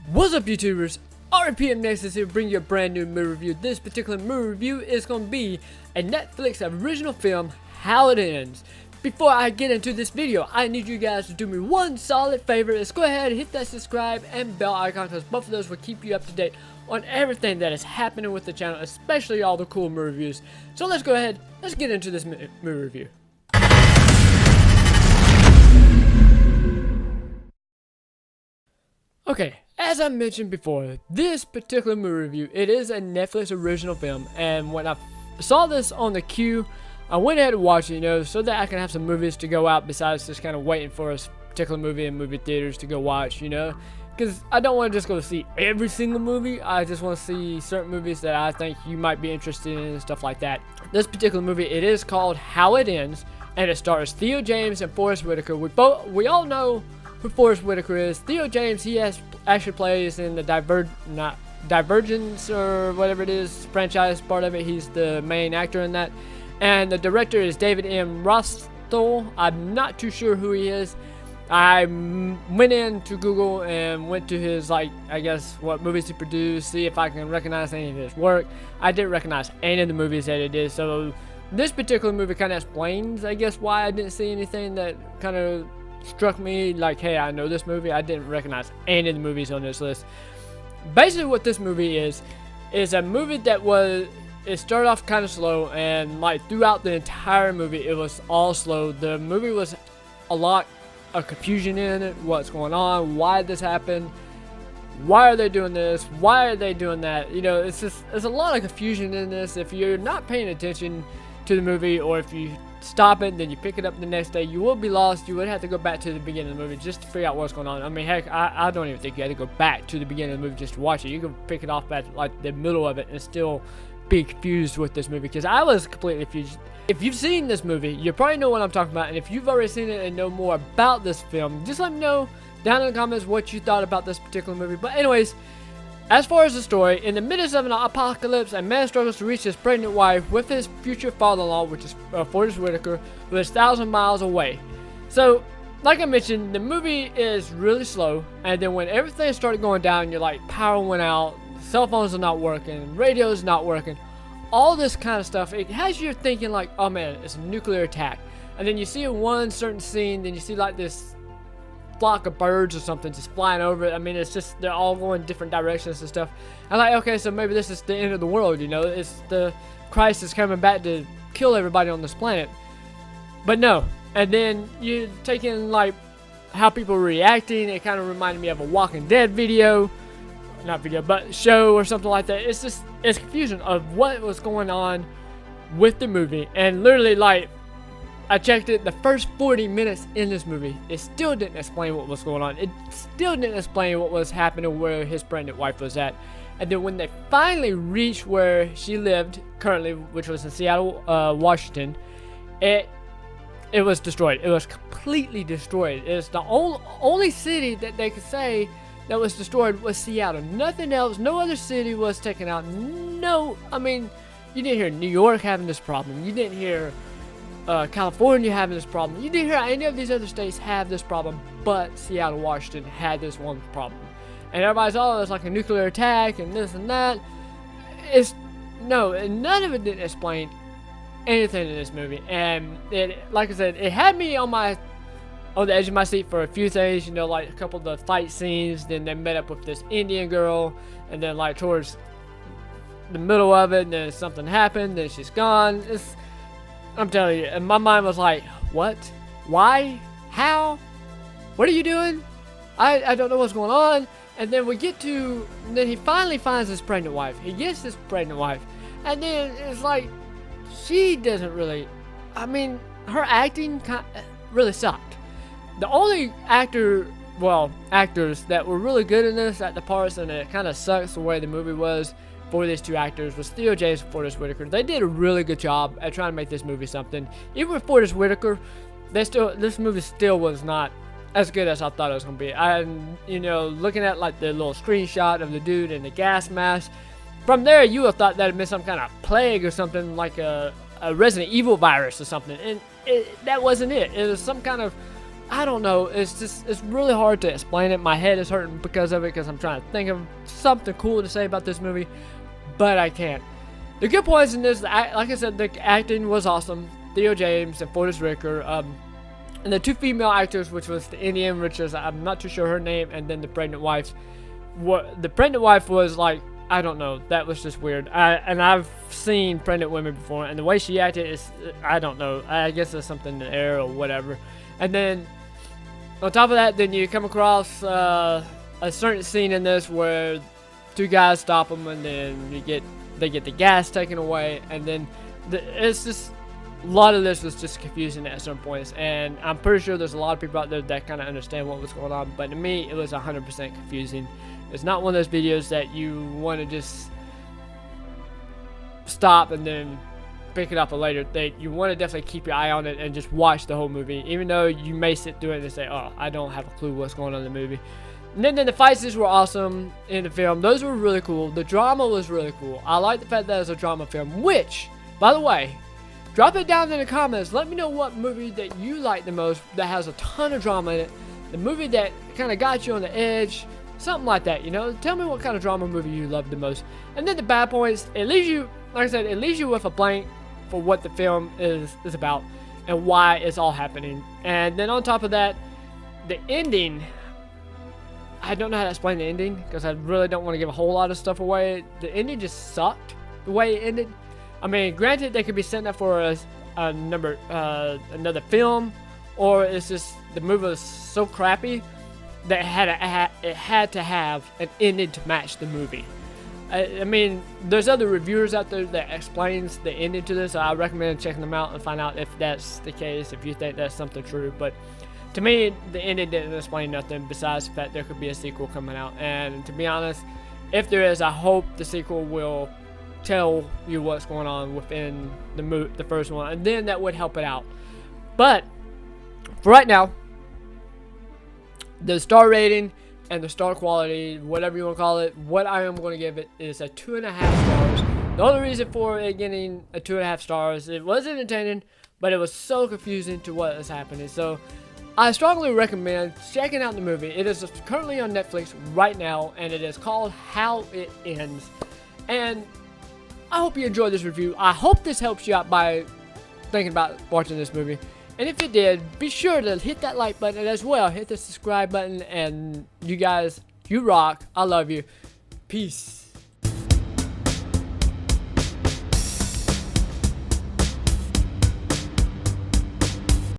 What's up, YouTubers? RPM Nexus here, bring you a brand new movie review. This particular movie review is going to be a Netflix original film, How It Ends. Before I get into this video, I need you guys to do me one solid favor. Let's go ahead and hit that subscribe and bell icon, because both of those will keep you up to date on everything that is happening with the channel, especially all the cool movie reviews. So let's go ahead, let's get into this movie review. Okay, as I mentioned before, this particular movie review, it is a Netflix original film, and when I saw this on the queue, I went ahead and watched it, so that I can have some movies to go out besides just kind of waiting for a particular movie in movie theaters to go watch, because I don't want to just go see every single movie. I just want to see certain movies that I think you might be interested in and stuff like that. This particular movie, it is called How It Ends, and it stars Theo James and Forest Whitaker. We all know who Forest Whitaker is. Theo James, he actually plays in the Divergence or whatever it is franchise part of it. He's the main actor in that, and the director is David M. Rostol. I'm not too sure who he is. I went into Google and went to his, I guess, what movies he produced, see if I can recognize any of his work. I didn't recognize any of the movies that he did, so this particular movie kind of explains, I guess, why I didn't see anything that kind of struck me like, hey, I know this movie. I didn't recognize any of the movies on this list. Basically what this movie is a movie that it started off kind of slow, and throughout the entire movie it was all slow. The movie was a lot of confusion in it. What's going on? Why did this happen? Why are they doing this? Why are they doing that? There's a lot of confusion in this. If you're not paying attention to the movie, or if you stop it, then you pick it up the next day, you will be lost. You would have to go back to the beginning of the movie just to figure out what's going on. I mean, heck, I don't even think you had to go back to the beginning of the movie just to watch it. You can pick it off at the middle of it and still be confused with this movie, because I was completely confused. If you've seen this movie, you probably know what I'm talking about, and if you've already seen it and know more about this film, just let me know down in the comments what you thought about this particular movie. But anyways, as far as the story, in the midst of an apocalypse, a man struggles to reach his pregnant wife with his future father-in-law, which is Forest Whitaker, who is 1,000 miles away. So, like I mentioned, the movie is really slow, and then when everything started going down, you're like, power went out, cell phones are not working, radio's not working, all this kind of stuff. It has you thinking like, oh man, it's a nuclear attack. And then you see one certain scene, then you see this flock of birds or something just flying over it. I mean, it's just, they're all going different directions and stuff. I'm like, okay, so maybe this is the end of the world, it's the Christ is coming back to kill everybody on this planet. But no. And then you take in how people are reacting. It kind of reminded me of a Walking Dead show or something like that. It's confusion of what was going on with the movie. And literally, I checked it, the first 40 minutes in this movie, it still didn't explain what was going on. It still didn't explain what was happening, where his pregnant wife was at. And then when they finally reached where she lived currently, which was in Seattle, Washington, it was destroyed. It was completely destroyed. It's the only city that they could say that was destroyed was Seattle. Nothing else, no other city was taken out. No, I mean, you didn't hear New York having this problem. You didn't hear California having this problem. You didn't hear any of these other states have this problem, but Seattle, Washington had this one problem. And everybody's, oh, it's like a nuclear attack and this and that. None of it didn't explain anything in this movie. And like I said, it had me on the edge of my seat for a few things, like a couple of the fight scenes. Then they met up with this Indian girl, and then towards the middle of it, and then something happened, then she's gone. I'm telling you, and my mind was like, what? Why? How? What are you doing? I don't know what's going on. And then then he finally finds his pregnant wife. He gets this pregnant wife. And then it's like, she doesn't really, her acting really sucked. The only actors that were really good in this at the parts, and it kind of sucks the way the movie was for these two actors, was Theo James and Forest Whitaker. They did a really good job at trying to make this movie something. Even with Forest Whitaker, this movie still was not as good as I thought it was going to be. Looking at the little screenshot of the dude in the gas mask, from there you would have thought that had been some kind of plague or something, like a Resident Evil virus or something, and that wasn't it. It was some kind of I don't know. It's really hard to explain it. My head is hurting because of it, because I'm trying to think of something cool to say about this movie, but I can't. The good points in this, like I said, the acting was awesome. Theo James and Forrest Whitaker, and the two female actors, which was the Indian, which is, I'm not too sure her name, and then the pregnant wife. The pregnant wife was like, I don't know, that was just weird. And I've seen pregnant women before, and the way she acted is, I don't know, I guess there's something in the air or whatever. And then on top of that, then you come across a certain scene in this where two guys stop them, and then they get the gas taken away, and then it's just, a lot of this was just confusing at some points, and I'm pretty sure there's a lot of people out there that kind of understand what was going on, but to me, it was 100% confusing. It's not one of those videos that you want to just stop and then pick it up a later date. You want to definitely keep your eye on it and just watch the whole movie, even though you may sit through it and say, oh, I don't have a clue what's going on in the movie. And then the fight scenes were awesome in the film. Those were really cool. The drama was really cool. I like the fact that it was a drama film, which, by the way, drop it down in the comments. Let me know what movie that you like the most that has a ton of drama in it. The movie that kind of got you on the edge. Something like that, you know? Tell me what kind of drama movie you love the most. And then the bad points, it leaves you, like I said, it leaves you with a blank for what the film is about and why it's all happening. And then on top of that, the ending, I don't know how to explain the ending because I really don't want to give a whole lot of stuff away. The ending just sucked the way it ended. I mean, granted, they could be setting up for another film, or it's just the movie was so crappy that it had to have an ending to match the movie. I mean, there's other reviewers out there that explains the ending to this. So I recommend checking them out and find out if that's the case, if you think that's something true. But to me, the ending didn't explain nothing besides the fact there could be a sequel coming out. And to be honest, if there is, I hope the sequel will tell you what's going on within the first one, and then that would help it out. But for right now, the star rating and the star quality, whatever you want to call it, what I am going to give it is a 2.5 stars. The only reason for it getting a 2.5 stars, it was entertaining, but it was so confusing to what is happening. So I strongly recommend checking out the movie. It is currently on Netflix right now, and it is called How It Ends. And I hope you enjoyed this review. I hope this helps you out by thinking about watching this movie. And if it did, be sure to hit that like button, and as well, hit the subscribe button. And you guys, you rock. I love you. Peace.